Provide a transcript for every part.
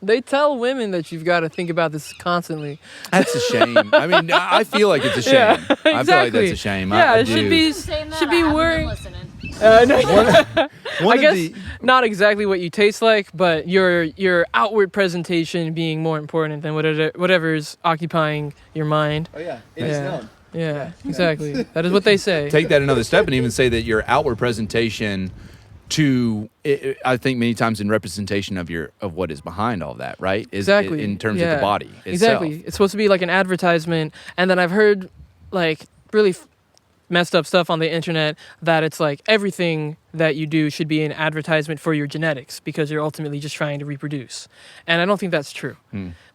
They tell women that you've got to think about this constantly. That's a shame. I mean, I feel like it's a shame. Yeah, exactly. I feel like that's a shame. Yeah, I it do. should be worrying. One I of guess the- not exactly what you taste like, but your outward presentation being more important than whatever's occupying your mind. Oh yeah, it is known. Yeah, exactly. That is what they say. Take that another step and even say that your outward presentation I think many times in representation of what is behind all that, right? Exactly. In terms of the body itself. Exactly. It's supposed to be like an advertisement. And then I've heard like really messed up stuff on the internet that it's like everything that you do should be an advertisement for your genetics because you're ultimately just trying to reproduce. And I don't think that's true.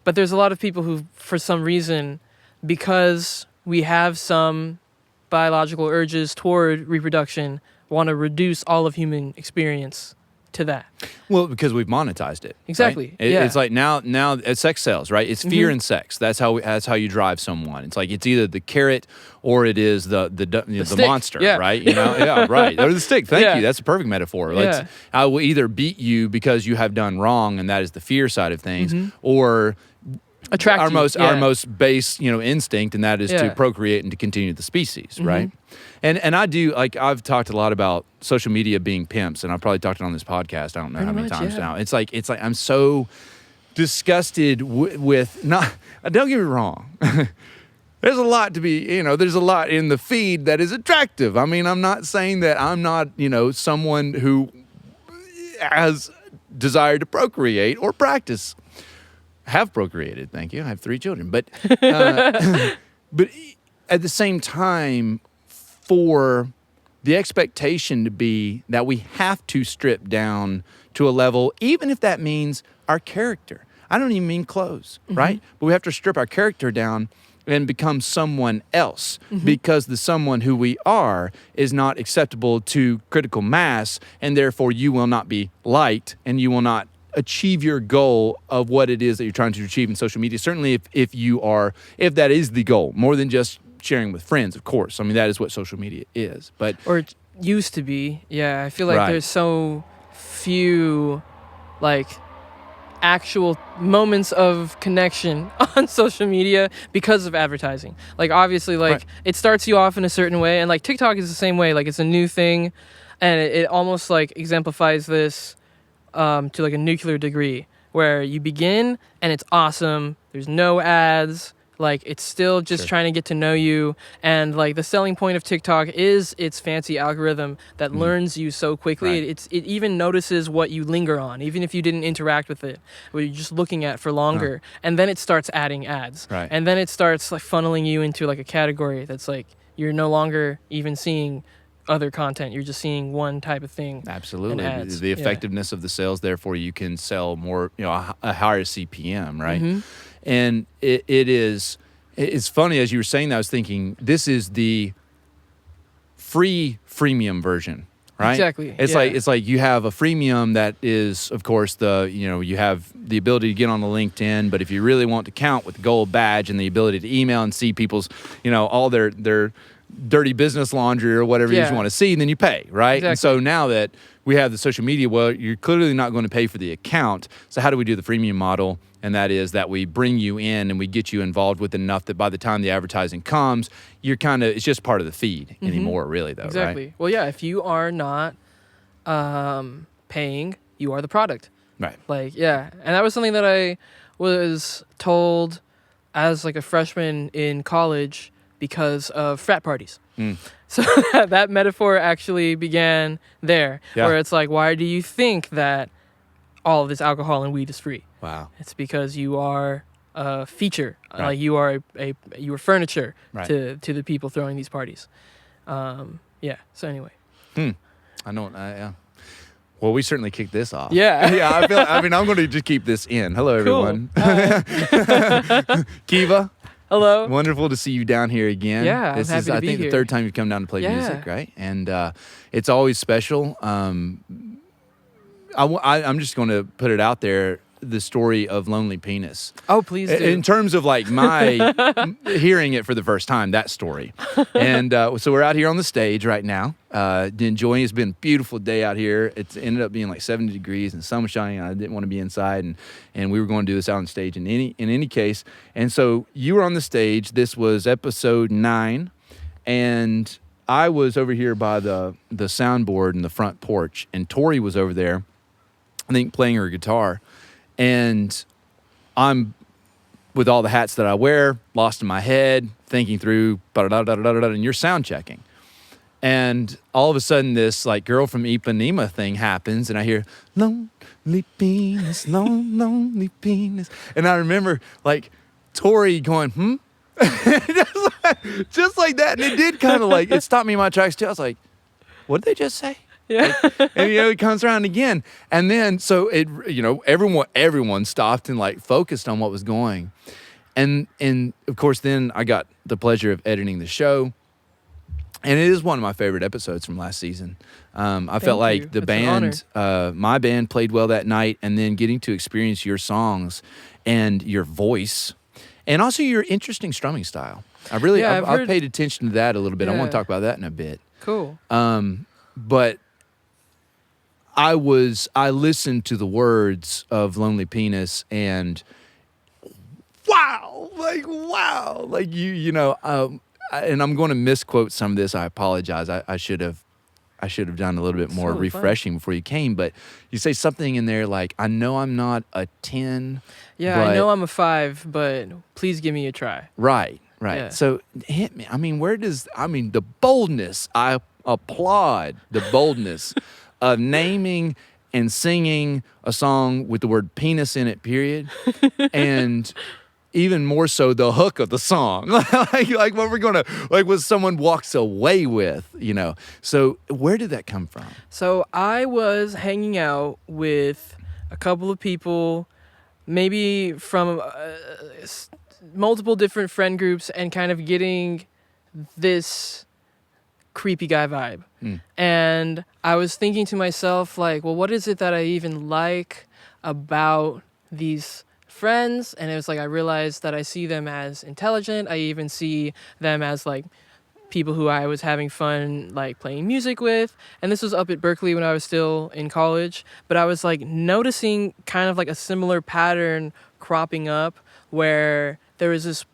But there's a lot of people who, for some reason, because we have some biological urges toward reproduction, want to reduce all of human experience to that. Well, because we've monetized it. Exactly. Right? Yeah. It's like now sex sells, right? It's fear and sex. That's how you drive someone. It's like it's either the carrot or it is the monster, Yeah. right? You know, yeah, right. Or the stick. Thank Yeah. you. That's a perfect metaphor. Yeah. I will either beat you because you have done wrong, and that is the fear side of things, or Attract our you. our most base instinct, and that is to procreate and to continue the species, right? And I do, like, I've talked a lot about social media being pimps, and I've probably talked it on this podcast I don't know how many times now. It's like I'm so disgusted with not. Don't get me wrong. There's a lot to be, there's a lot in the feed that is attractive. I mean, I'm not saying that I'm not, someone who has desire to procreate or practice. Have procreated, thank you. I have 3 children. But but at the same time, for the expectation to be that we have to strip down to a level, even if that means our character. I don't even mean clothes, right? But we have to strip our character down and become someone else because the someone who we are is not acceptable to critical mass, and therefore you will not be liked and you will not achieve your goal of what it is that you're trying to achieve in social media. Certainly if that is the goal, more than just sharing with friends, of course. I mean, that is what social media is. Or it used to be. Yeah, I feel like Right. there's so few like actual moments of connection on social media because of advertising. Like obviously Right. it starts you off in a certain way, and like TikTok is the same way. Like it's a new thing, and it almost like exemplifies this to like a nuclear degree, where you begin and it's awesome. There's no ads. Like it's still just trying to get to know you. And like the selling point of TikTok is its fancy algorithm that learns you so quickly. Right. It even notices what you linger on, even if you didn't interact with it, what you're just looking at for longer. And then it starts adding ads. Right. And then it starts like funneling you into like a category that's like you're no longer even seeing other content. You're just seeing one type of thing. Absolutely. And ads. The effectiveness of the sales, therefore you can sell more, a higher CPM, right? And it's funny, as you were saying that, I was thinking, this is the freemium version, right? Exactly. It's like you have a freemium that is, of course, you have the ability to get on the LinkedIn, but if you really want to count with the gold badge and the ability to email and see people's, all their dirty business laundry or whatever you just want to see, then you pay, right? Exactly. And so now that we have the social media, well, you're clearly not going to pay for the account. So how do we do the freemium model? And that is that we bring you in and we get you involved with enough that by the time the advertising comes, it's just part of the feed anymore, really, though, Exactly. right? Well, yeah, if you are not paying, you are the product. Right. Like, yeah. And that was something that I was told as like a freshman in college because of frat parties. So that metaphor actually began there, where it's like, why do you think that all of this alcohol and weed is free? Wow. It's because you are a feature, Right. like you are you are furniture Right. to the people throwing these parties. Yeah. So anyway. I know. Yeah. Well, we certainly kicked this off. Yeah. Yeah. I'm going to just keep this in. Hello, everyone. Kiva. Hello. Wonderful to see you down here again. Yeah, This I'm happy is, to I be think, here. the third time you've come down to play Yeah. music, right? And it's always special. I'm just going to put it out there the story of Lonely Penis. Oh, please do. In terms of like my hearing it for the first time, that story. And so we're out here on the stage right now, enjoying. It's been a beautiful day out here. It's ended up being like 70 degrees and sun was shining. I didn't want to be inside, and we were going to do this out on stage in any case. And so you were on the stage. This was episode 9, and I was over here by the soundboard in the front porch, and Tori was over there, I think, playing her guitar. And I'm, with all the hats that I wear, lost in my head, thinking through, and you're sound checking. And all of a sudden, this like Girl from Ipanema thing happens, and I hear, lonely penis, lonely penis. And I remember like Tori going, just like that. And it did kind of like, it stopped me in my tracks too. I was like, what did they just say? Yeah. And it comes around again. And then, so it, everyone stopped and like focused on what was going. And of course, then I got the pleasure of editing the show. And it is one of my favorite episodes from last season. I felt like the band, my band played well that night, and then getting to experience your songs and your voice, and also your interesting strumming style. I've paid attention to that a little bit. Yeah. I want to talk about that in a bit. Cool. But I listened to the words of Lonely Penis, and wow, and I'm going to misquote some of this. I apologize. I should have done a little bit more refreshing before you came. But you say something in there like, I know I'm not a 10. Yeah, I know I'm a 5, but please give me a try. Right. Yeah. So hit me. I mean, the boldness. I applaud the boldness of naming and singing a song with the word penis in it, period. And even more so the hook of the song, like what we're gonna, like what someone walks away with, So where did that come from? So I was hanging out with a couple of people, maybe from multiple different friend groups, and kind of getting this creepy guy vibe. And I was thinking to myself, like, well, what is it that I even like about these friends? And it was like, I realized that I see them as intelligent. I even see them as like people who I was having fun like playing music with. And this was up at Berkeley when I was still in college, but I was like noticing kind of like a similar pattern cropping up, where there was this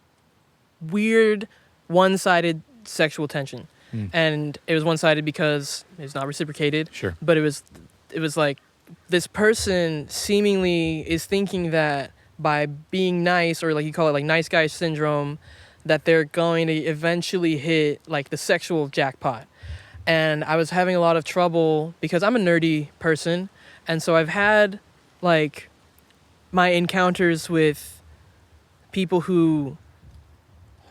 weird one-sided sexual tension. And it was one-sided because it's not reciprocated. Sure. But it was like this person seemingly is thinking that by being nice, or like you call it like nice guy syndrome, that they're going to eventually hit like the sexual jackpot. And I was having a lot of trouble because I'm a nerdy person. And so I've had like my encounters with people who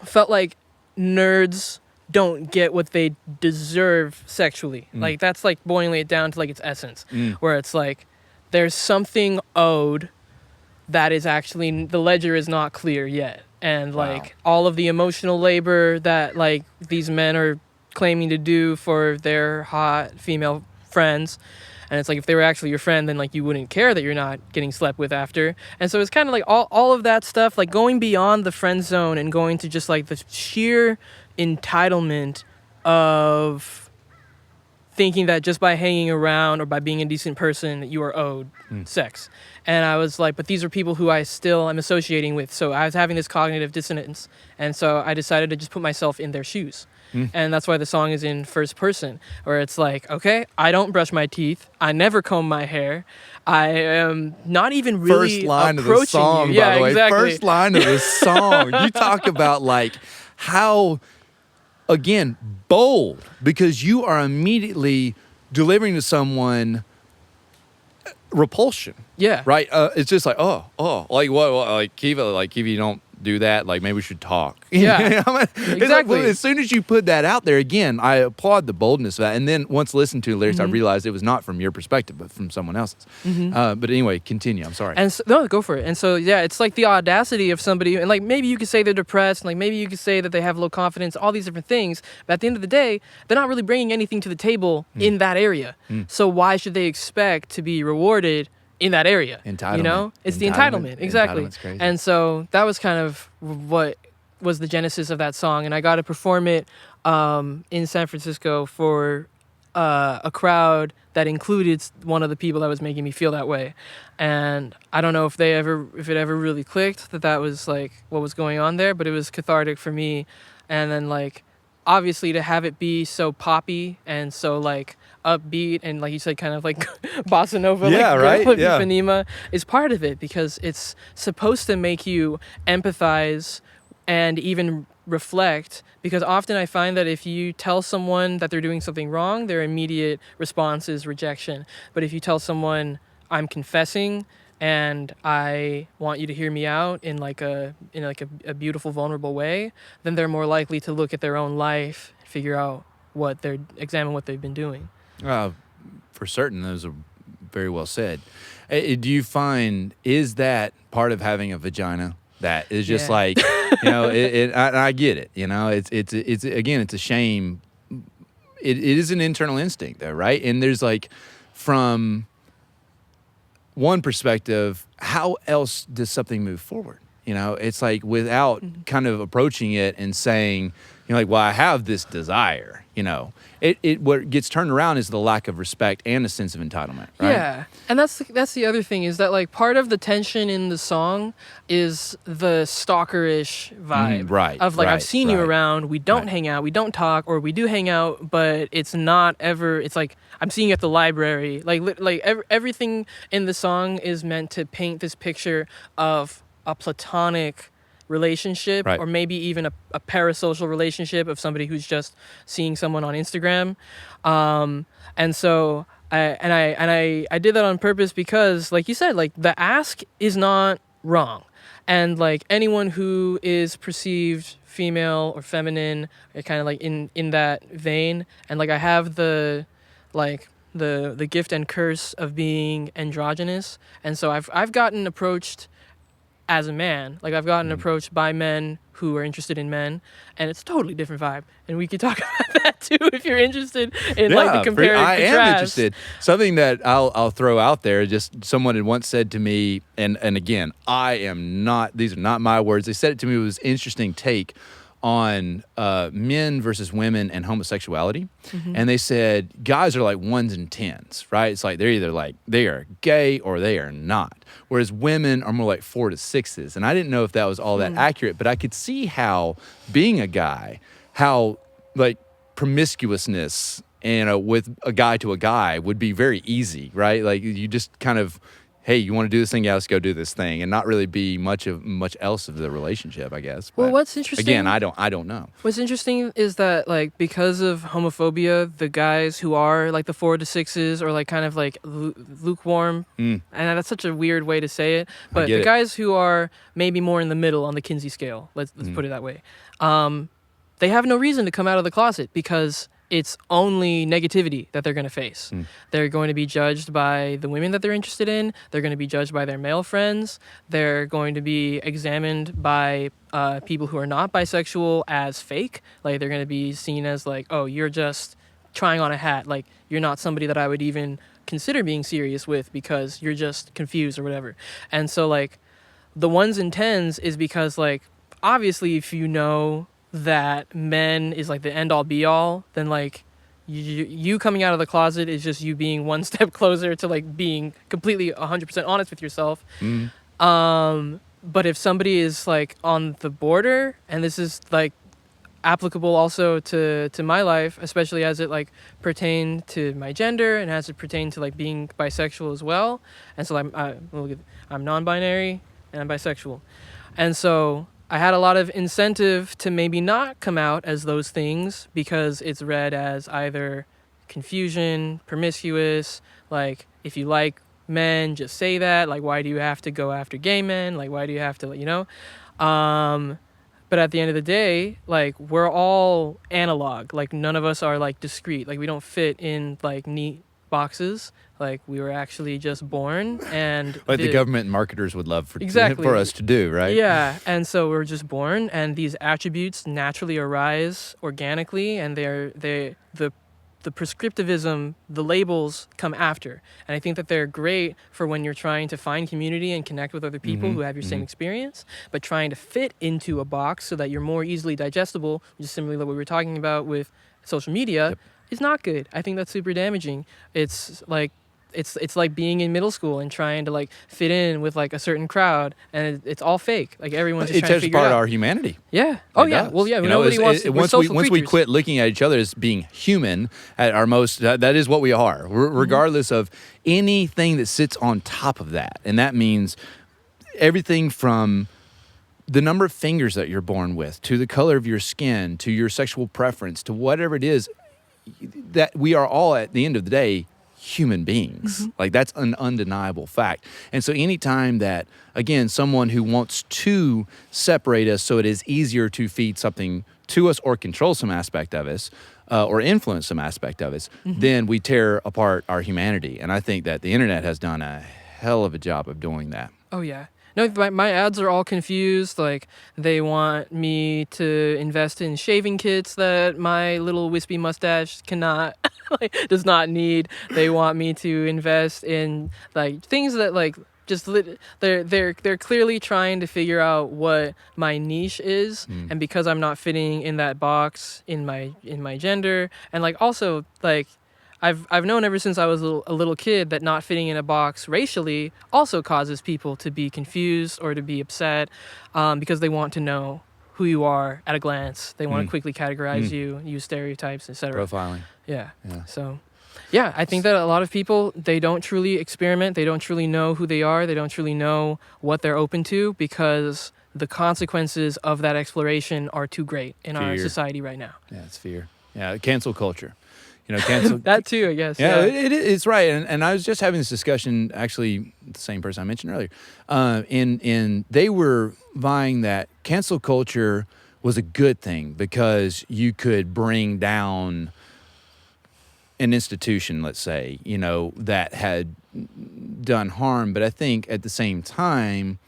felt like nerds don't get what they deserve sexually. Like that's like boiling it down to like its essence, where it's like there's something owed that is actually, the ledger is not clear yet. And like all of the emotional labor that like these men are claiming to do for their hot female friends. And it's like, if they were actually your friend, then like you wouldn't care that you're not getting slept with after. And so it's kind of like all of that stuff, like going beyond the friend zone and going to just like the sheer entitlement of thinking that just by hanging around or by being a decent person that you are owed sex. And I was like, but these are people who I still am associating with. So I was having this cognitive dissonance. And so I decided to just put myself in their shoes. And that's why the song is in first person, where it's like, okay, I don't brush my teeth. I never comb my hair. I am not even really first line approaching of the song, you. by the way. Exactly. First line of the song. You talk about like how, again, bold, because you are immediately delivering to someone repulsion. Yeah. Right? It's just like, like what, like Kiva, you don't do that. Like maybe we should talk. Yeah. Exactly. Exactly. Like, as soon as you put that out there, again, I applaud the boldness of that. And then once listening to the lyrics, I realized it was not from your perspective, but from someone else's. But anyway, continue. I'm sorry. And so, no, go for it. And so, yeah, it's like the audacity of somebody, and like maybe you could say they're depressed, and like maybe you could say that they have low confidence, all these different things. But at the end of the day, they're not really bringing anything to the table in that area. So why should they expect to be rewarded in that area. Entitlement. You know, it's the entitlement. Exactly. Entitlement's crazy. And so that was kind of what was the genesis of that song, and I got to perform it in San Francisco for a crowd that included one of the people that was making me feel that way. And I don't know if it ever really clicked that was like what was going on there, but it was cathartic for me. And then like obviously to have it be so poppy and so like upbeat and like you said kind of like bossa nova, like Ipanema is part of it, because it's supposed to make you empathize and even reflect, because often I find that if you tell someone that they're doing something wrong, their immediate response is rejection. But if you tell someone, I'm confessing and I want you to hear me out in a beautiful, vulnerable way, then they're more likely to look at their own life, figure out examine what they've been doing. For certain, those are very well said. Do you find, is that part of having a vagina? That is just like, you know, I get it. You know, it's again, it's a shame. It is an internal instinct though, right? And there's like, from one perspective, how else does something move forward? You know, it's like without kind of approaching it and saying, you know, like, well, I have this desire, you know, what gets turned around is the lack of respect and a sense of entitlement, right? Yeah. And that's the other thing, is that like part of the tension in the song is the stalkerish vibe. Of like, I've seen you around, we don't hang out, we don't talk, or we do hang out, but it's not ever, it's like, I'm seeing you at the library. Everything in the song is meant to paint this picture of a platonic relationship, or maybe even a parasocial relationship of somebody who's just seeing someone on Instagram. And so I did that on purpose because, like you said, like the ask is not wrong. And like anyone who is perceived female or feminine, kind of like in that vein, and like I have the gift and curse of being androgynous, and so I've gotten approached as a man. Like I've gotten approached by men who are interested in men, and it's a totally different vibe. And we could talk about that too if you're interested in like the compare and contrast. I am interested. Something that I'll throw out there, just someone had once said to me, and again, these are not my words. They said it to me, it was an interesting take on men versus women and homosexuality. And they said guys are like 1s and 10s, right? It's like they're either like they are gay or they are not, whereas women are more like 4 to 6s. And I didn't know if that was all that accurate, but I could see how being a guy, how like promiscuousness and with a guy to a guy would be very easy, right? Like you just kind of, hey, you want to do this thing? Yeah, let's go do this thing, and not really be much else of the relationship, I guess. Well, what's interesting? Again, I don't know. What's interesting is that like because of homophobia, the guys who are like the 4 to 6s or like kind of like lukewarm, and that's such a weird way to say it, but the guys who are maybe more in the middle on the Kinsey scale, let's put it that way, they have no reason to come out of the closet because it's only negativity that they're going to face. They're going to be judged by the women that they're interested in. They're going to be judged by their male friends. They're going to be examined by people who are not bisexual as fake. Like they're going to be seen as like, oh, you're just trying on a hat. Like you're not somebody that I would even consider being serious with because you're just confused or whatever. And so like the 1s and 10s is because like, obviously if you know that men is like the end all be all, then like you coming out of the closet is just you being one step closer to like being completely 100% honest with yourself. But if somebody is like on the border, and this is like applicable also to my life, especially as it like pertained to my gender and as it pertained to like being bisexual as well. And so I'm non-binary and I'm bisexual, and so I had a lot of incentive to maybe not come out as those things because it's read as either confusion, promiscuous, like if you like men, just say that. Like, why do you have to go after gay men? Like, why do you have to, you know? But at the end of the day, like we're all analog. Like none of us are like discrete. Like we don't fit in like neat boxes. Like we were actually just born, and like the government and marketers would love for us to do, right? Yeah, and so we're just born, and these attributes naturally arise organically, and they're the prescriptivism, the labels come after. And I think that they're great for when you're trying to find community and connect with other people who have your same experience, but trying to fit into a box so that you're more easily digestible, which is similarly what we were talking about with social media, is not good. I think that's super damaging. It's like it's like being in middle school and trying to like fit in with like a certain crowd, and it's all fake. Like everyone's just trying to figure it out. It tears apart our humanity. Yeah. Oh yeah. Well, yeah. Nobody wants. Once we quit looking at each other as being human at our most, that is what we are, regardless of anything that sits on top of that, and that means everything from the number of fingers that you're born with, to the color of your skin, to your sexual preference, to whatever it is, that we are all at the end of the day human beings. Like that's an undeniable fact. And so anytime that, again, someone who wants to separate us so it is easier to feed something to us or control some aspect of us or influence some aspect of us, then we tear apart our humanity. And I think that the internet has done a hell of a job of doing that. Oh yeah. No, my ads are all confused. Like, they want me to invest in shaving kits that my little wispy mustache cannot, does not need. They want me to invest in, like, things that, like, just they're clearly trying to figure out what my niche is, and because I'm not fitting in that box in my gender, and like also like I've known ever since I was a little kid that not fitting in a box racially also causes people to be confused or to be upset, because they want to know who you are at a glance. They want to quickly categorize you, use stereotypes, etc. Profiling. Yeah. So, yeah, I think that a lot of people, they don't truly experiment. They don't truly know who they are. They don't truly know what they're open to, because the consequences of that exploration are too great in our society right now. Yeah, it's fear. Yeah, cancel culture. You know, cancel that too, I guess. Yeah, it's right. And I was just having this discussion, actually, the same person I mentioned earlier, and they were vying that cancel culture was a good thing because you could bring down an institution, let's say, you know, that had done harm. But I think at the same time,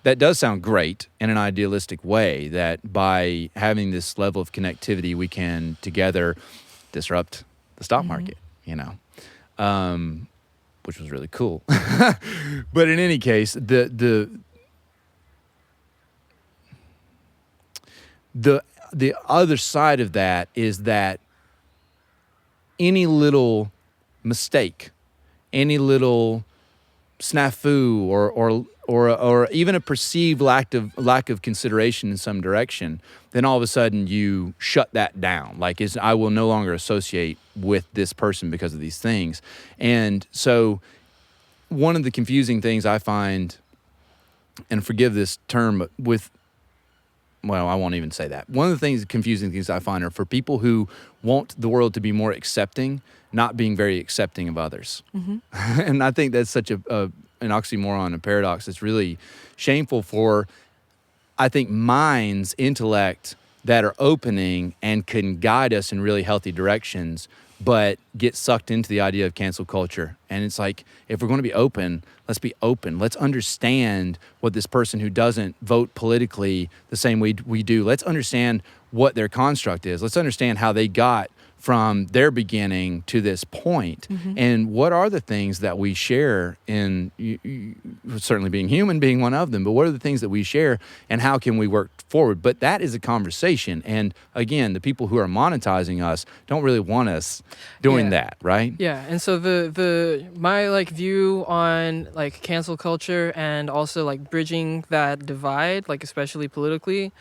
that does sound great in an idealistic way, that by having this level of connectivity, we can together disrupt the stock market, you know, which was really cool. But in any case, the other side of that is that any little mistake, any little snafu, or even a perceived lack of consideration in some direction, then all of a sudden you shut that down. Like, I will no longer associate with this person because of these things. And so one of the confusing things I find, and forgive this term, well, I won't even say that. One of the confusing things I find are for people who want the world to be more accepting, not being very accepting of others. And I think that's such an oxymoron, a paradox. It's really shameful for, I think, minds, intellect that are opening and can guide us in really healthy directions, but get sucked into the idea of cancel culture. And it's like, if we're going to be open, let's be open. Let's understand what this person who doesn't vote politically the same way we do, let's understand what their construct is. Let's understand how they got from their beginning to this point, and what are the things that we share in, certainly being human being one of them, but what are the things that we share and how can we work forward? But that is a conversation. And again, the people who are monetizing us don't really want us doing that, right? Yeah. And so my like view on like cancel culture and also like bridging that divide, like especially politically,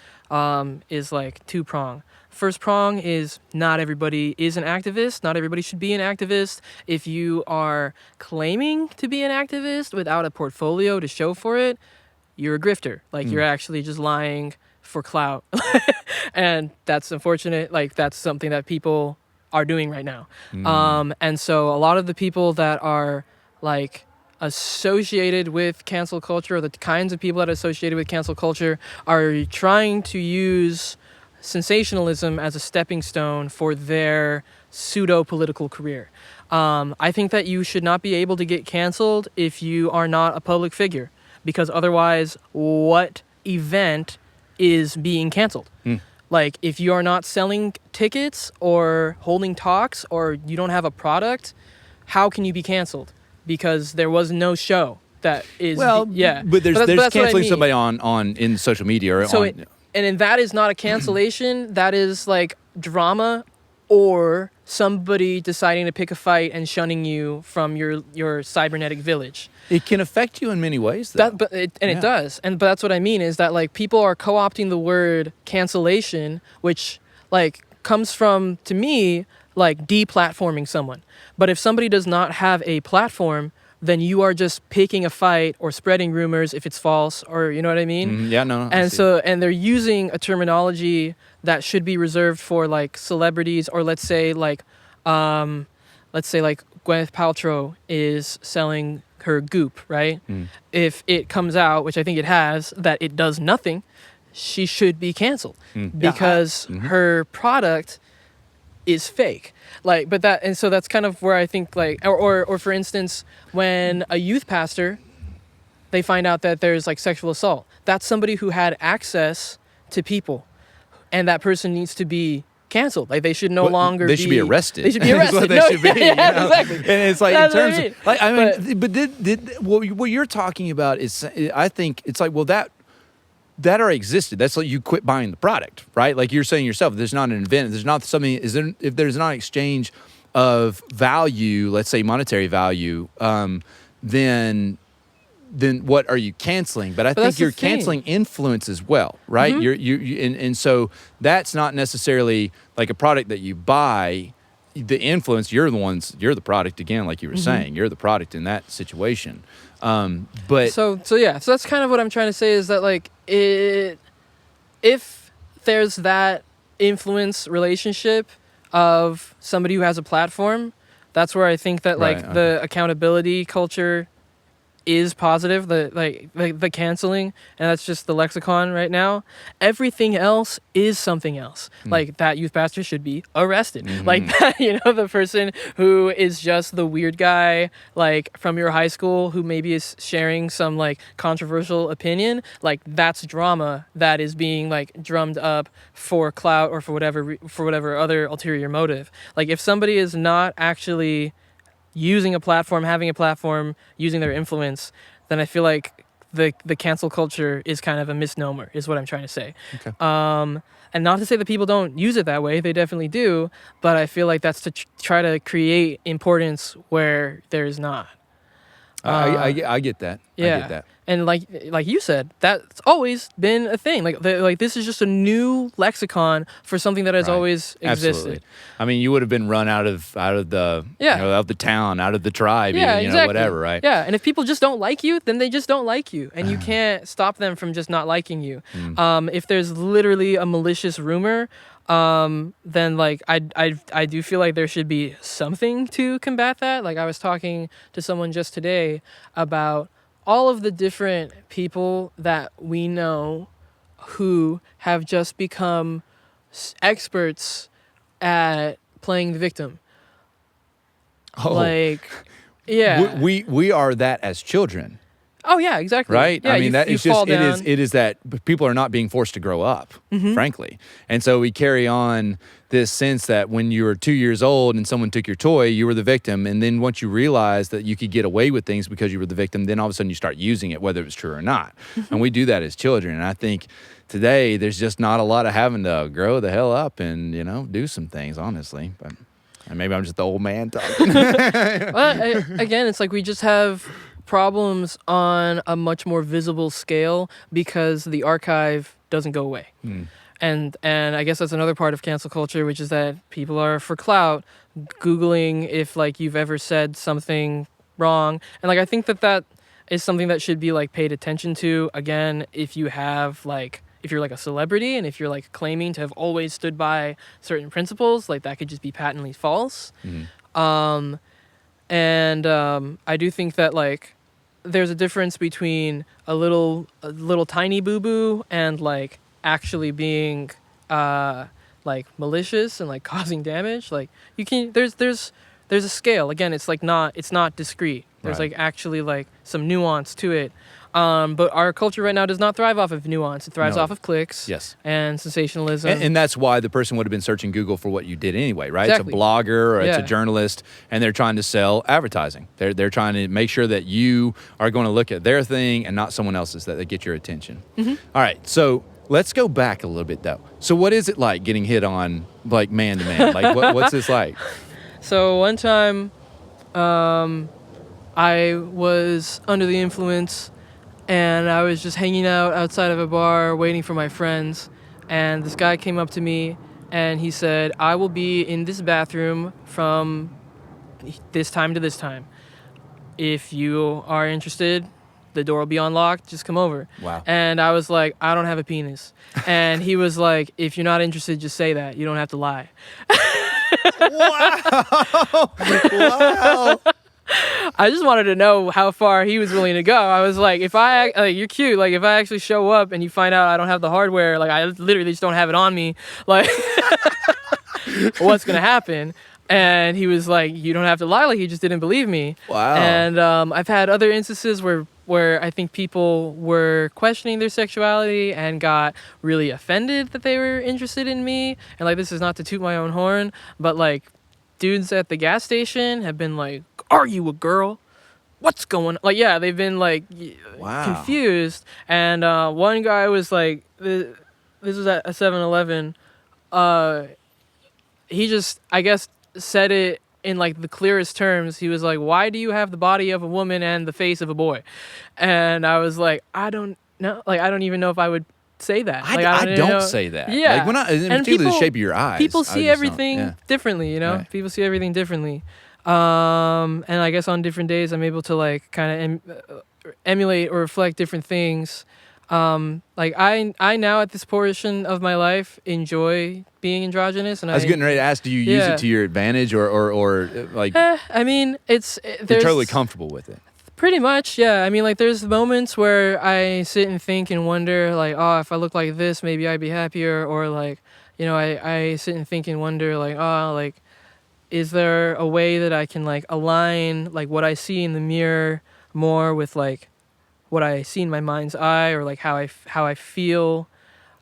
is like two-pronged. First prong is not everybody is an activist. Not everybody should be an activist. If you are claiming to be an activist without a portfolio to show for it, you're a grifter. Like, you're actually just lying for clout. And that's unfortunate. Like, that's something that people are doing right now. And so a lot of the people that are like associated with cancel culture, or the kinds of people that are associated with cancel culture, are trying to use sensationalism as a stepping stone for their pseudo-political career. I think that you should not be able to get canceled if you are not a public figure, because otherwise, what event is being canceled? Like, if you are not selling tickets or holding talks or you don't have a product, how can you be canceled? Because there was no show that is... Well, yeah. but there's that's canceling somebody on in social media or so on... and that is not a cancellation. That is like drama or somebody deciding to pick a fight and shunning you from your cybernetic village. It can affect you in many ways, though. It does. But that's what I mean is that, like, people are co-opting the word cancellation, which, like, comes from, to me, like, deplatforming someone. But if somebody does not have a platform, then you are just picking a fight or spreading rumors if it's false, or you know what I mean? Yeah, no. And they're using a terminology that should be reserved for, like, celebrities, or let's say like Gwyneth Paltrow is selling her goop, right? If it comes out, which I think it has, that it does nothing, she should be canceled because her product is fake. Like, but that, and so that's kind of where I think, like, or for instance, when a youth pastor, they find out that there's like sexual assault, that's somebody who had access to people, and that person needs to be canceled. Like, they should no longer they should be arrested. They should be arrested. That's what they should be. Exactly. And it's like, that's in terms of, like, I mean, but did what you're talking about is, I think it's like, well, that already existed. That's like you quit buying the product, right? Like you're saying yourself, there's not an event, there's not something, if there's not an exchange of value, let's say monetary value, then what are you canceling? But I think you're canceling influence as well, right? And so that's not necessarily like a product that you buy. The influence, you're the product again, like you were saying, you're the product in that situation. But so that's kind of what I'm trying to say is that, like, if there's that influence relationship of somebody who has a platform, that's where I think that the accountability culture is positive, the canceling, and that's just the lexicon right now. Everything else is something else. Like, that youth pastor should be arrested. Like that, you know, the person who is just the weird guy, like, from your high school who maybe is sharing some, like, controversial opinion, like, that's drama that is being, like, drummed up for clout or for whatever other ulterior motive. Like, if somebody is not actually using a platform, having a platform, using their influence, then I feel like the cancel culture is kind of a misnomer, is what I'm trying to say. Okay. And not to say that people don't use it that way, they definitely do, but I feel like that's to try to create importance where there is not. I get that. Yeah. I get that. And like you said, that's always been a thing. Like this is just a new lexicon for something that has always existed. Absolutely. I mean, you would have been run out of the out of the town, out of the tribe, exactly. Whatever, right? Yeah, and if people just don't like you, then they just don't like you, and you can't stop them from just not liking you. If there's literally a malicious rumor, then like I do feel like there should be something to combat that. Like, I was talking to someone just today about all of the different people that we know who have just become experts at playing the victim. Oh, like, yeah, we are that as children. Oh yeah, exactly. Right? Yeah, I mean, that is just it is that people are not being forced to grow up, frankly. And so we carry on this sense that when you were 2 years old and someone took your toy, you were the victim. And then once you realize that you could get away with things because you were the victim, then all of a sudden you start using it, whether it's true or not. And we do that as children. And I think today there's just not a lot of having to grow the hell up and, do some things, honestly. But maybe I'm just the old man talking. Well, again, it's like we just have problems on a much more visible scale because the archive doesn't go away. And I guess that's another part of cancel culture, which is that people are for clout, Googling if like you've ever said something wrong. And like I think that is something that should be like paid attention to. Again, if you're like a celebrity and if you're like claiming to have always stood by certain principles, like that could just be patently false. I do think that like there's a difference between a little tiny boo-boo and like actually being like malicious and like causing damage. Like you can there's a scale. Again, it's not discreet. There's like actually like some nuance to it. But our culture right now does not thrive off of nuance. It thrives off of clicks Yes. and sensationalism. And that's why the person would have been searching Google for what you did anyway, right? Exactly. It's a blogger or it's a Yeah. journalist, and they're trying to sell advertising. They're trying to make sure that you are going to look at their thing and not someone else's, that they get your attention. Mm-hmm. All right, so let's go back a little bit, though. So what is it like getting hit on, like, man to man? Like, what's this like? So one time, I was under the influence, and I was just hanging out outside of a bar waiting for my friends, and this guy came up to me, and he said, I will be in this bathroom from this time to this time. If you are interested, the door will be unlocked, just come over. Wow. And I was like, I don't have a penis. And he was like, if you're not interested, just say that. You don't have to lie. Wow. Wow. I just wanted to know how far he was willing to go. I was like, you're cute. Like, if I actually show up and you find out I don't have the hardware, like, I literally just don't have it on me, like, what's going to happen? And he was like, you don't have to lie. Like, he just didn't believe me. Wow. And I've had other instances where I think people were questioning their sexuality and got really offended that they were interested in me. And, like, this is not to toot my own horn, but, like, dudes at the gas station have been like, are you a girl? What's going on? Like, yeah, they've been like confused. And one guy was like, this was at a 7-Eleven. He just, I guess, said it in like the clearest terms. He was like, why do you have the body of a woman and the face of a boy? And I was like, I don't know. Like, I don't even know if I would say that. Like, I don't say that. Yeah. Like, when particularly the shape of your eyes. People see everything differently, you know? Right. People see everything differently. And I guess on different days, I'm able to like kind of emulate or reflect different things. Like I now at this portion of my life enjoy being androgynous, and I was getting ready to ask, do you use it to your advantage or like? I mean, you're totally comfortable with it. Pretty much, yeah. I mean, like, there's moments where I sit and think and wonder, like, oh, if I look like this, maybe I'd be happier, or like, you know, I sit and think and wonder, like, oh, like, is there a way that I can like align like what I see in the mirror more with like what I see in my mind's eye, or like how I feel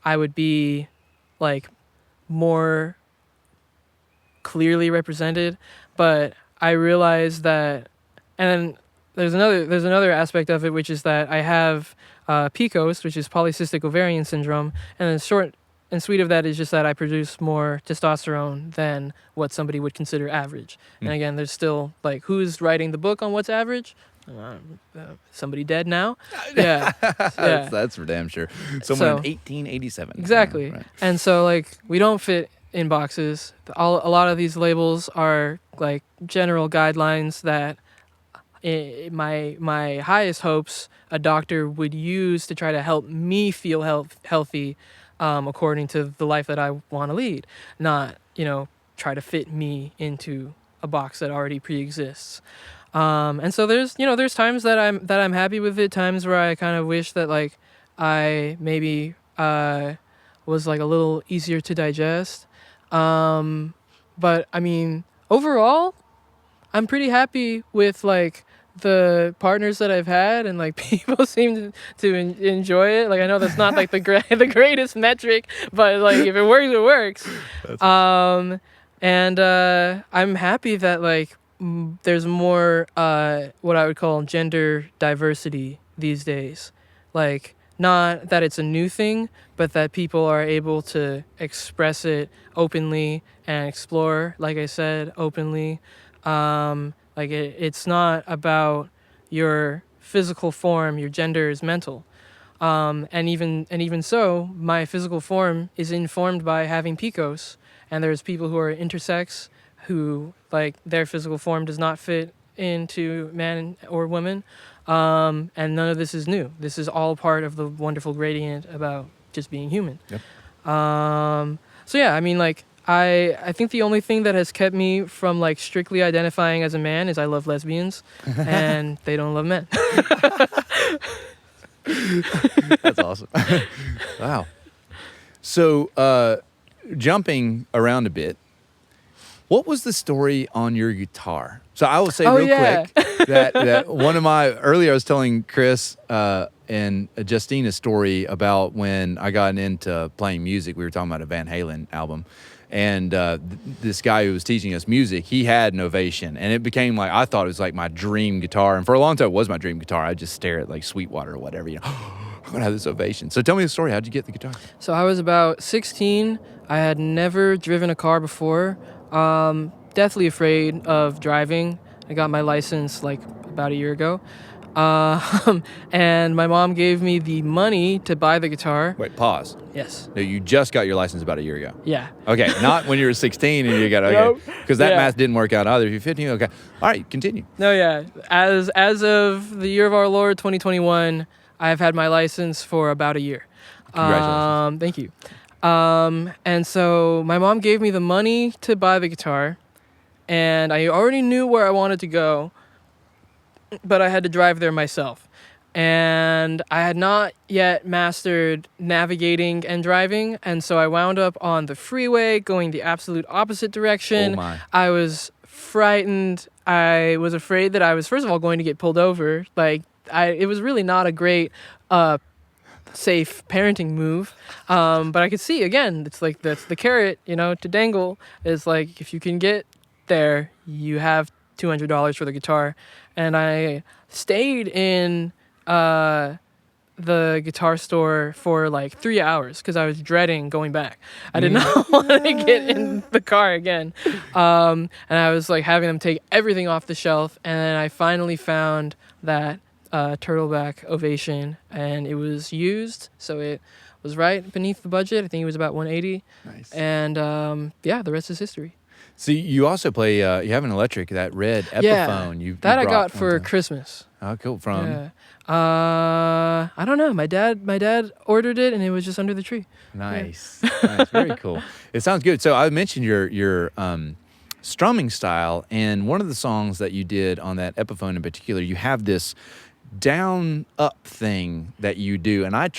I would be like more clearly represented. But I realized that, and then there's another aspect of it, which is that I have PCOS, which is Polycystic Ovarian Syndrome, and then short and sweet of that is just that I produce more testosterone than what somebody would consider average. And again, there's still like, who's writing the book on what's average? Somebody dead now. Yeah. That's for damn sure. Someone in 1887. Exactly. Right. And so like, we don't fit in boxes. A lot of these labels are like general guidelines that my highest hopes a doctor would use to try to help me feel healthy, according to the life that I want to lead, not, you know, try to fit me into a box that already pre-exists. And so there's times that I'm happy with it, times where I kind of wish that like I maybe was like a little easier to digest. But I mean, overall, I'm pretty happy with like the partners that I've had, and like people seem to enjoy it. Like, I know that's not like the greatest metric, but like if it works, it works. And I'm happy that like there's more what I would call gender diversity these days. Like, not that it's a new thing, but that people are able to express it openly and explore, like I said, openly. Like, it's not about your physical form. Your gender is mental. And even so, my physical form is informed by having PCOS. And there's people who are intersex who, like, their physical form does not fit into man or woman. And none of this is new. This is all part of the wonderful gradient about just being human. Yep. So yeah, I mean, like, I think the only thing that has kept me from like strictly identifying as a man is I love lesbians and they don't love men. That's awesome. Wow. So jumping around a bit, what was the story on your guitar? So I will say quick that one of my earlier I was telling Chris and Justina a story about when I got into playing music. We were talking about a Van Halen album, and this guy who was teaching us music, he had an Ovation, and it became like I thought it was like my dream guitar, and for a long time it was my dream guitar. I just stare at like Sweetwater or whatever, I'm gonna have this Ovation. So tell me the story. How'd you get the guitar? So I was about 16. I had never driven a car before. Deathly afraid of driving. I got my license like about a year ago. And my mom gave me the money to buy the guitar. Wait, pause. Yes. No, you just got your license about a year ago. Yeah. Okay, not when you were 16 and you got, okay. Because that math didn't work out either. If you're 15, okay. All right, continue. No, yeah. As of the year of our Lord, 2021, I've had my license for about a year. Congratulations. Thank you. And so my mom gave me the money to buy the guitar, and I already knew where I wanted to go, but I had to drive there myself. And I had not yet mastered navigating and driving, and so I wound up on the freeway going the absolute opposite direction. Oh my. I was frightened. I was afraid that I was, first of all, going to get pulled over. It was really not a great safe parenting move, but I could see, again, it's like that's the carrot, to dangle, is like if you can get there, you have $200 for the guitar. And I stayed in the guitar store for like 3 hours because I was dreading going back. I did not want to get in the car again, and I was like having them take everything off the shelf, and then I finally found that turtleback Ovation, and it was used, so it was right beneath the budget. I think it was about $180. Nice. And the rest is history. See, you also play, you have an electric, that red Epiphone. That I got for Christmas. Oh, cool. From? Yeah. I don't know. My dad ordered it, and it was just under the tree. Nice. Nice. Very cool. It sounds good. So I mentioned your strumming style, and one of the songs that you did on that Epiphone in particular, you have this down up thing that you do, and I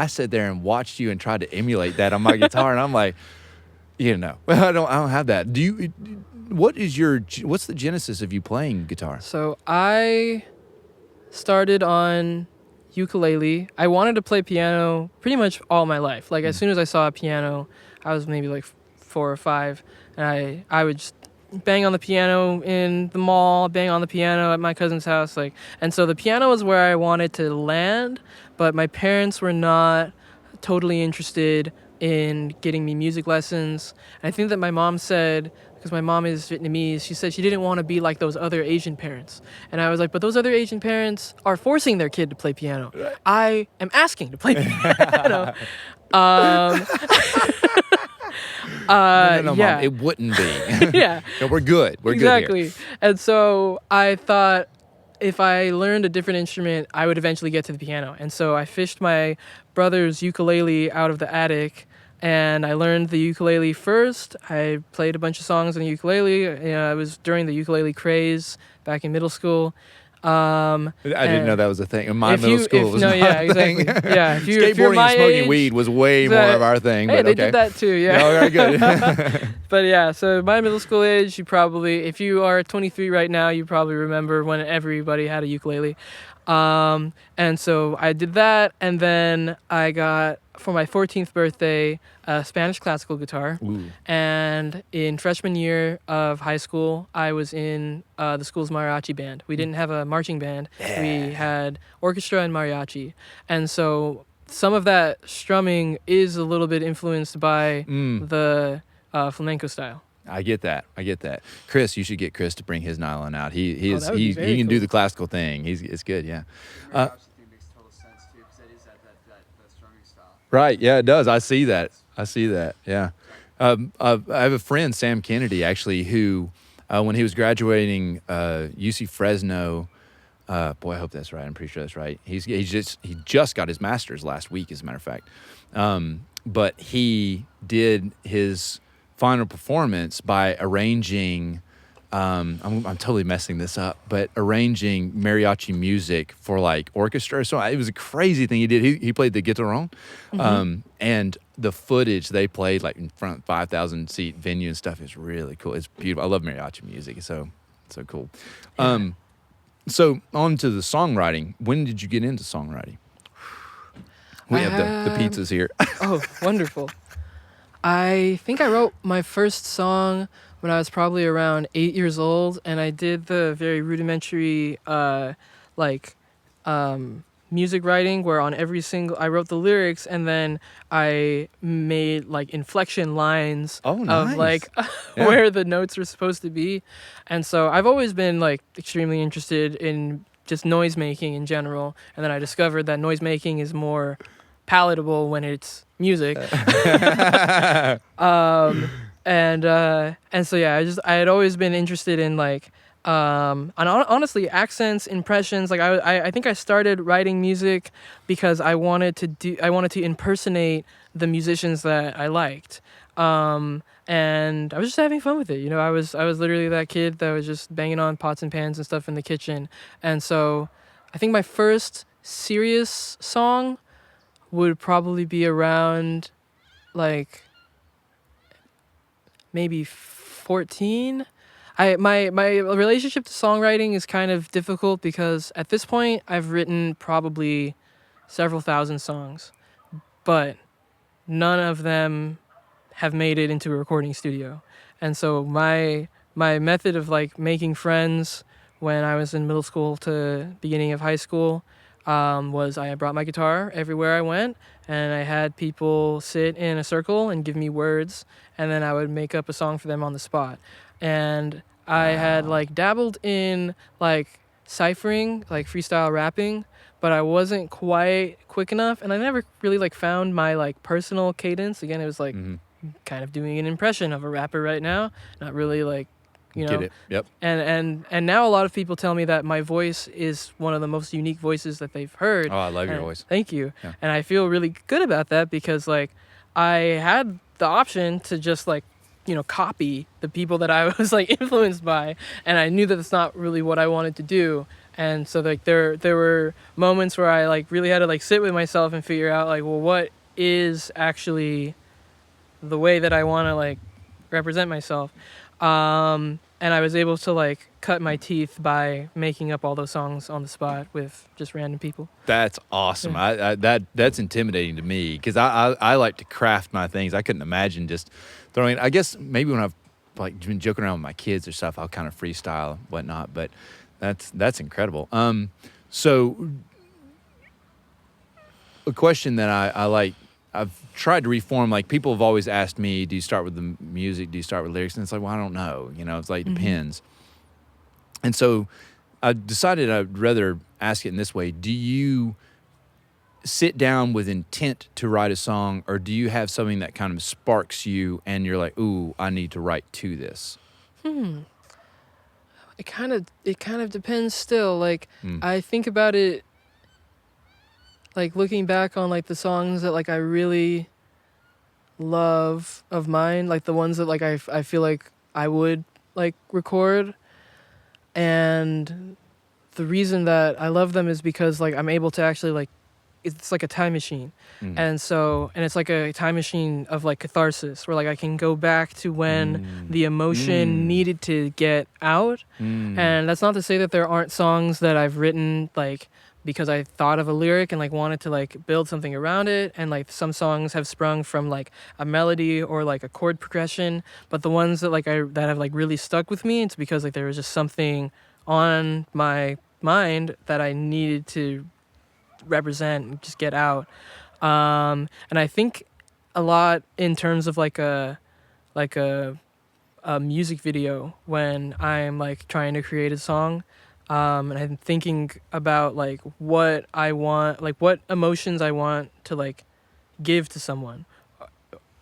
sat there and watched you and tried to emulate that on my guitar, and I'm like, I don't have that. What's the genesis of you playing guitar? So I started on ukulele. I wanted to play piano pretty much all my life. Like as soon as I saw a piano, I was maybe like 4 or 5, and I would just bang on the piano in the mall, bang on the piano at my cousin's house, and so the piano was where I wanted to land, but my parents were not totally interested in getting me music lessons. And I think that my mom said, because my mom is Vietnamese, she said she didn't want to be like those other Asian parents. And I was like, but those other Asian parents are forcing their kid to play piano. I am asking to play piano. No, yeah. Mom, it wouldn't be. Yeah. No, we're good. We're exactly. good here. And so I thought if I learned a different instrument, I would eventually get to the piano. And so I fished my brother's ukulele out of the attic, and I learned the ukulele first. I played a bunch of songs on the ukulele. It was during the ukulele craze back in middle school. I didn't know that was a thing. In my middle school was not a thing. Exactly. Yeah, if you're Skateboarding my and smoking age, weed was way more of our thing. Hey, but they okay. did that too, yeah. No, very good. But yeah, so my middle school age, you probably, if you are 23 right now, you probably remember when everybody had a ukulele. And so I did that, and then I got, for my 14th birthday, a Spanish classical guitar. Ooh. And in freshman year of high school, I was in the school's mariachi band. We didn't have a marching band. Yeah. We had orchestra and mariachi. And so some of that strumming is a little bit influenced by the flamenco style. I get that. Chris, you should get Chris to bring his nylon out. He very can do cool. the classical thing. It's good, yeah. Mariachi thing makes total sense too, because that is that strumming style. Right, yeah, it does. I see that. Yeah. I have a friend, Sam Kennedy, actually, who, when he was graduating UC Fresno, boy, I hope that's right. I'm pretty sure that's right. He just got his master's last week, as a matter of fact. But he did his final performance by arranging, I'm totally messing this up, but arranging mariachi music for like orchestra. So it was a crazy thing he did. He played the guitarron, and the footage they played like in front of 5,000 seat venue and stuff is really cool. It's beautiful. I love mariachi music. So So cool. Yeah. So on to the songwriting. When did you get into songwriting? We have the pizzas here. Oh, wonderful. I think I wrote my first song when I was probably around 8 years old, and I did the very rudimentary, music writing where on every single, I wrote the lyrics and then I made like inflection lines Oh, of nice. like Yeah. where the notes were supposed to be. And so I've always been like extremely interested in just noise making in general. And then I discovered that noise making is more palatable when it's music. And so yeah, I had always been interested in like and honestly accents, impressions. Like I think I started writing music because I wanted to impersonate the musicians that I liked. And I was just having fun with it. I was literally that kid that was just banging on pots and pans and stuff in the kitchen. And so I think my first serious song would probably be around like maybe 14. My relationship to songwriting is kind of difficult because at this point I've written probably several thousand songs, but none of them have made it into a recording studio. And so my method of like making friends when I was in middle school to beginning of high school was I brought my guitar everywhere I went, and I had people sit in a circle and give me words, and then I would make up a song for them on the spot. And I had like dabbled in like ciphering, like freestyle rapping, but I wasn't quite quick enough, and I never really like found my like personal cadence. Again, it was like kind of doing an impression of a rapper right now, not really like, Get it. Yep. And now a lot of people tell me that my voice is one of the most unique voices that they've heard. Oh, I love your And voice. Thank you. Yeah. And I feel really good about that because like I had the option to just like, copy the people that I was like influenced by, and I knew that it's not really what I wanted to do. And so like there were moments where I like really had to like sit with myself and figure out like, well, what is actually the way that I want to like represent myself. And I was able to like cut my teeth by making up all those songs on the spot with just random people. That's awesome. Yeah. That's intimidating to me because I like to craft my things. I couldn't imagine just throwing. I guess maybe when I've like been joking around with my kids or stuff, I'll kind of freestyle and whatnot. But that's incredible. So a question that I like. I've tried to reform, like people have always asked me, do you start with the music? Do you start with lyrics? And it's like, well, I don't know. It's like, it depends. And so I decided I'd rather ask it in this way. Do you sit down with intent to write a song, or do you have something that kind of sparks you and you're like, ooh, I need to write to this? It kind of depends still. Like I think about it like looking back on like the songs that like I really love of mine, like the ones that like I feel like I would like record, and the reason that I love them is because like I'm able to actually like, it's like a time machine. And it's like a time machine of like catharsis where like I can go back to when the emotion needed to get out. And that's not to say that there aren't songs that I've written like because I thought of a lyric and like wanted to like build something around it, and like some songs have sprung from like a melody or like a chord progression, but the ones that like that have like really stuck with me, it's because like there was just something on my mind that I needed to represent and just get out. And I think a lot in terms of like a music video when I'm like trying to create a song. And I'm thinking about like what I want, like what emotions I want to like give to someone.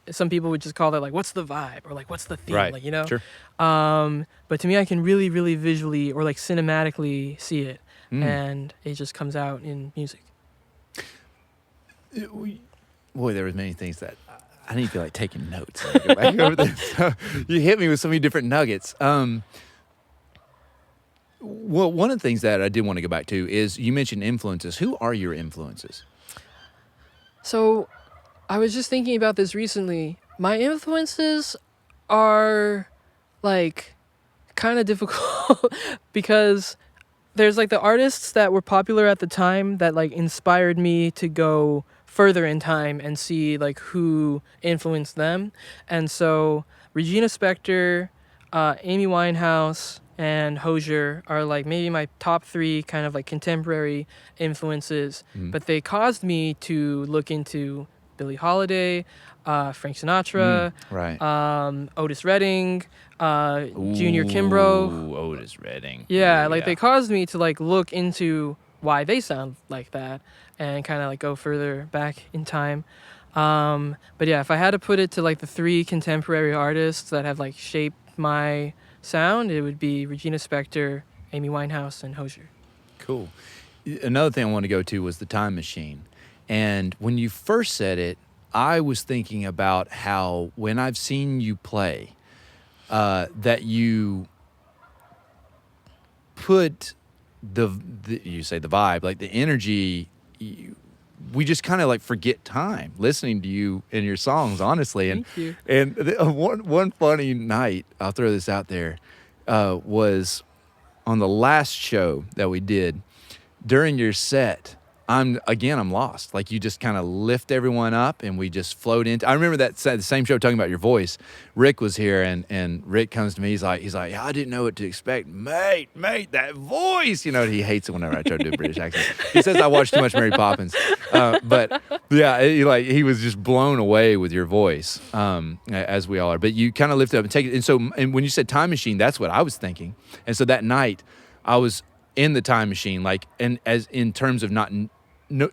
Some people would just call that like, what's the vibe, or like, what's the theme, Right. like, Sure. But to me, I can really, really visually or like cinematically see it, and it just comes out in music. Boy, there was many things that I didn't feel like taking notes. Go back over this. You hit me with so many different nuggets. Well, one of the things that I did want to go back to is you mentioned influences. Who are your influences? So I was just thinking about this recently. My influences are like kind of difficult because there's like the artists that were popular at the time that like inspired me to go further in time and see like who influenced them. And so Regina Spektor, Amy Winehouse, and Hozier are like maybe my top 3 kind of like contemporary influences, but they caused me to look into Billie Holiday, Frank Sinatra, Otis Redding, Junior Kimbrough. Ooh, Otis Redding. Yeah, like they caused me to like look into why they sound like that and kind of like go further back in time. But yeah, if I had to put it to like the 3 contemporary artists that have like shaped my sound, it would be Regina Spektor, Amy Winehouse, and Hozier. Cool. Another thing I wanted to go to was the time machine. And when you first said it, I was thinking about how when I've seen you play, that you put the you say the vibe, like the energy, we just kind of like forget time listening to you and your songs, honestly. And, Thank you. And one funny night, I'll throw this out there, was on the last show that we did. During your set, I'm lost. Like you just kind of lift everyone up and we just float into. I remember the same show talking about your voice. Rick was here and Rick comes to me. He's like, I didn't know what to expect, mate, that voice. You know, he hates it whenever I try to do a British accent. He says I watch too much Mary Poppins. But yeah, he was just blown away with your voice, as we all are. But you kind of lift it up and take it. And when you said time machine, that's what I was thinking. And so that night, I was in the time machine, like, and as in terms of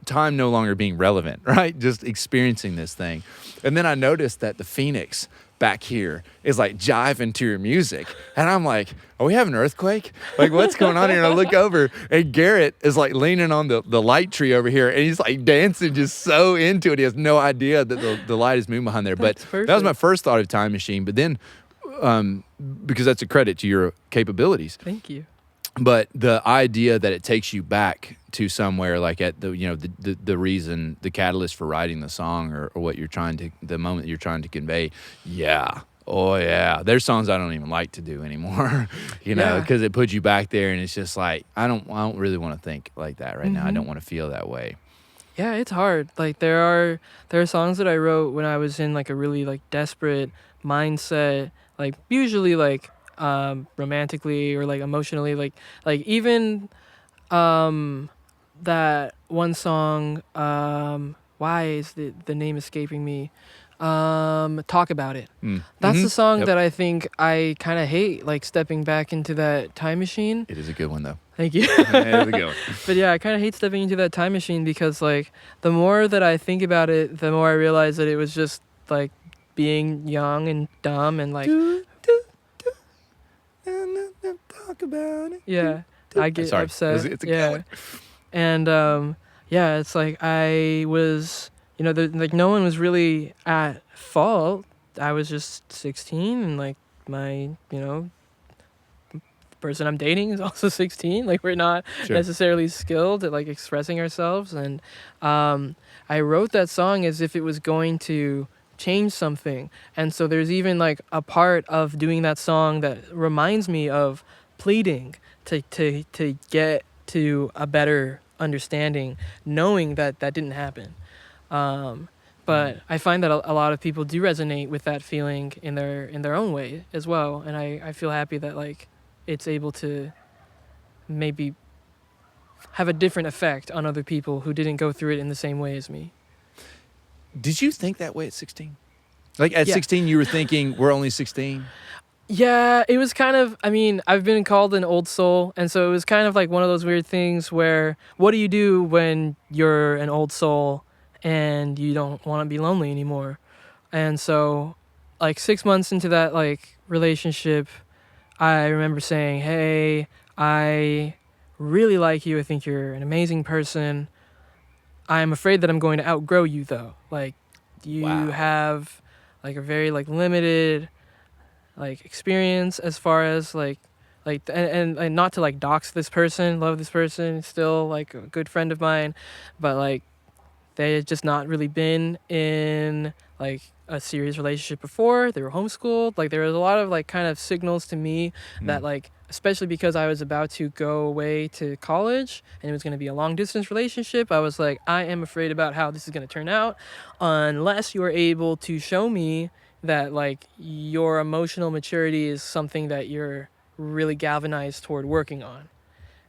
time no longer being relevant, right? Just experiencing this thing. And then I noticed that the Phoenix back here is like jiving to your music. And I'm like, are we having an earthquake? Like, what's going on here? And I look over and Garrett is like leaning on the light tree over here and he's like dancing, just so into it. He has no idea that the light is moving behind there. But that was my first thought of time machine. But then, because that's a credit to your capabilities. Thank you. But the idea that it takes you back to somewhere, like at the the reason, the catalyst for writing the song or what you're trying to, the moment you're trying to convey. Yeah. Oh yeah. There's songs I don't even like to do anymore, because it puts you back there and it's just like, I don't really want to think like that right now. I don't want to feel that way. Yeah, it's hard. Like there are songs that I wrote when I was in like a really like desperate mindset, like usually like romantically or like emotionally, like even that one song, why is the name escaping me, Talk About It. That's the song that I think I kind of hate, like stepping back into that time machine. It is a good one though. Thank you. It is a good one. But yeah, I kind of hate stepping into that time machine because like the more that I think about it, the more I realize that it was just like being young and dumb and like talk about it. Yeah, I get upset. It's a good one. And it's like I was, like no one was really at fault. I was just 16 and like my, the person I'm dating is also 16. Like we're not necessarily skilled at like expressing ourselves. And I wrote that song as if it was going to change something. And so there's even like a part of doing that song that reminds me of pleading to get to a better understanding, knowing that didn't happen. But I find that a lot of people do resonate with that feeling in their own way as well. And I feel happy that like it's able to maybe have a different effect on other people who didn't go through it in the same way as me. Did you think that way at 16? Like at 16, you were thinking we're only 16? Yeah, it was kind of, I've been called an old soul. And so it was kind of like one of those weird things where what do you do when you're an old soul and you don't want to be lonely anymore? And so like 6 months into that like relationship, I remember saying, hey, I really like you. I think you're an amazing person. I'm afraid that I'm going to outgrow you though. Like you have like a very like limited like experience as far as like and not to like dox this person, love this person, still like a good friend of mine, but like they had just not really been in like a serious relationship before. They were homeschooled. Like there was a lot of like kind of signals to me that like, especially because I was about to go away to college and it was going to be a long distance relationship, I was like, I am afraid about how this is going to turn out unless you are able to show me that like your emotional maturity is something that you're really galvanized toward working on.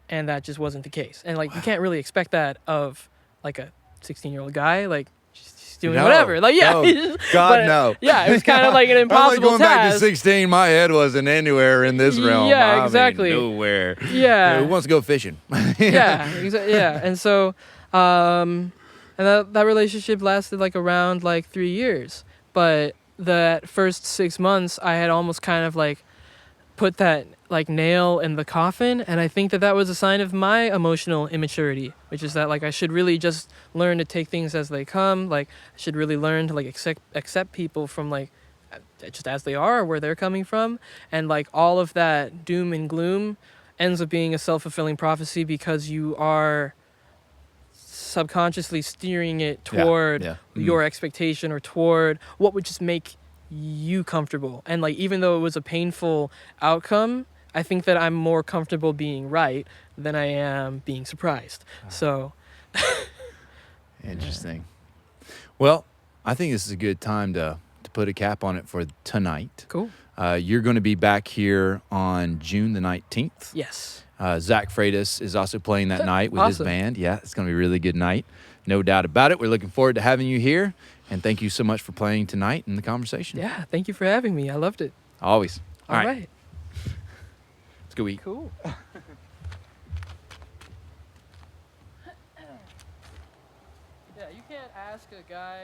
And that just wasn't the case. And like, you can't really expect that of like a 16-year-old guy. Like, just doing whatever. Like, yeah. No. God, no. Yeah, it was kind of like an impossible I'm like going back to 16. My head wasn't anywhere in this realm. Yeah, exactly. I mean, nowhere. Yeah. Who wants to go fishing? Yeah. And so, and that relationship lasted like around like 3 years. But that first 6 months, I had almost kind of like put that like nail in the coffin, and I think that was a sign of my emotional immaturity, which is that like I should really just learn to take things as they come. Like I should really learn to like accept people from like just as they are, where they're coming from, and like all of that doom and gloom ends up being a self-fulfilling prophecy because you are subconsciously steering it toward your expectation or toward what would just make you comfortable. And like even though it was a painful outcome, I think that I'm more comfortable being right than I am being surprised. So interesting. Well, I think this is a good time to put a cap on it for tonight. Cool. You're going to be back here on June the 19th. Yes. Zach Freitas is also playing that night with his Awesome. band. Yeah, it's going to be a really good night. No doubt about it. We're looking forward to having you here. And thank you so much for playing tonight in the conversation. Yeah, thank you for having me. I loved it. Always. All right. Let's go eat. Cool. Yeah, you can't ask a guy